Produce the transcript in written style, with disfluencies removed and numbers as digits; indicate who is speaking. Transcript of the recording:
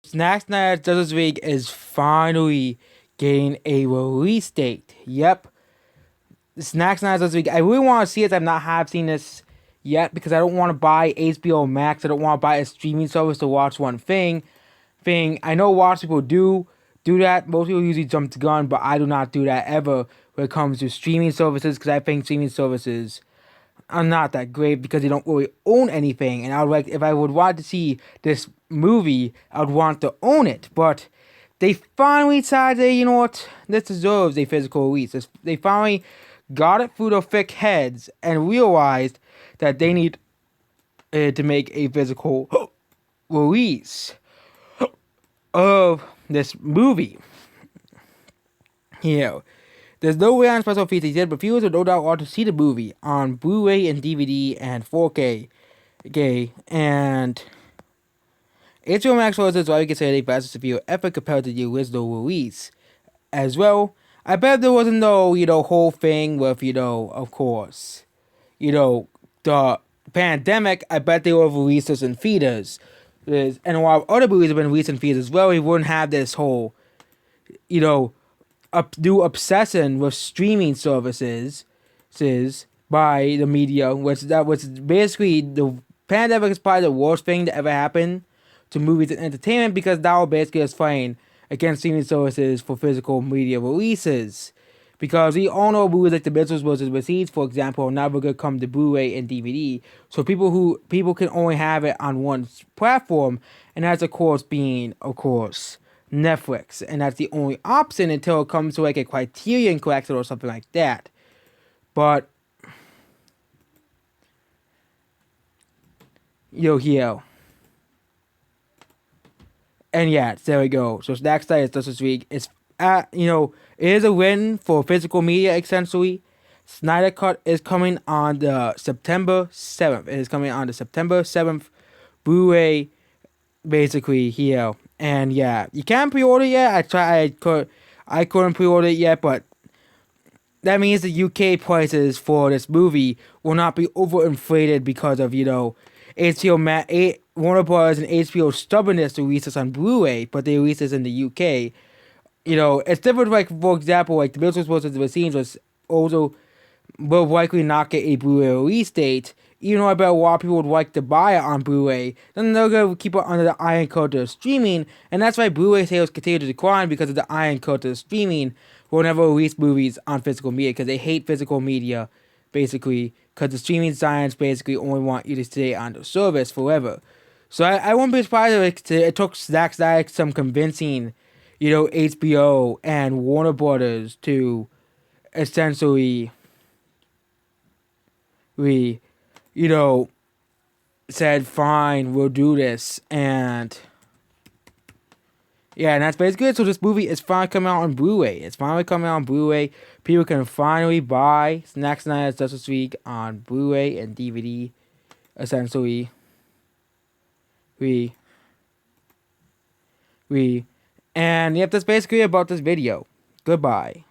Speaker 1: Snack Night Justice League is finally getting a release date. Yep, Snack Night Justice League. I really want to see it. I've not have seen this yet because I don't want to buy HBO Max. I don't want to buy a streaming service to watch one thing. I know a lot of people do that. Most people usually jump the gun, but I do not do that ever when it comes to streaming services because I think streaming services are not that great because they don't really own anything. And I would like if I would want to see this movie, I would want to own it. But they finally decided, you know what, this deserves a physical release. They finally got it through their thick heads and realized that they need to make a physical release of this movie. You know, there's no way on special features yet, but viewers will no doubt want to see the movie on Blu-ray and DVD and 4K. Okay, and HBO Max was why we consider a fastest review ever compared to the original release. As well, I bet there wasn't no, whole thing with, of course, the pandemic. I bet they would have released this in theaters. And while other movies have been released in theaters as well, we wouldn't have this whole, new obsession with streaming services by the media, which was basically the pandemic is probably the worst thing that ever happened to movies and entertainment because now basically is fighting against streaming services for physical media releases. Because we all know movies like The Mitchells vs. Machines, for example, are never gonna come to Blu-ray and DVD. So people can only have it on one platform, and that's of course being Netflix, and that's the only option until it comes to like a Criterion collection or something like that. But here. And yeah, there we go. So next time is Justice League. It's it is a win for physical media essentially. Snyder Cut is coming on the September 7th. It is coming on the September 7th Blu-ray basically here. And yeah, you can't pre-order yet. I couldn't pre-order it yet, but that means the UK prices for this movie will not be overinflated because of, Warner Bros. And HBO stubbornness to release this on Blu-ray, but they release this in the UK. It's different, like, for example, like, The Mitchells vs. The Machines was also will likely not get a Blu-ray release date, even though I bet a lot of people would like to buy it on Blu-ray. Then they're going to keep it under the iron curtain of streaming, and that's why Blu-ray sales continue to decline because of the iron curtain of streaming. Will never release movies on physical media because they hate physical media, basically, because the streaming giants basically only want you to stay on the service forever. So I won't be surprised if it took Zack some convincing, HBO and Warner Brothers to essentially said, fine, we'll do this. And yeah, and that's basically it. So this movie is finally coming out on Blu-ray. It's finally coming out on Blu-ray. People can finally buy Snack Snyder's Justice League on Blu-ray and DVD. Essentially, and yep, that's basically about this video. Goodbye.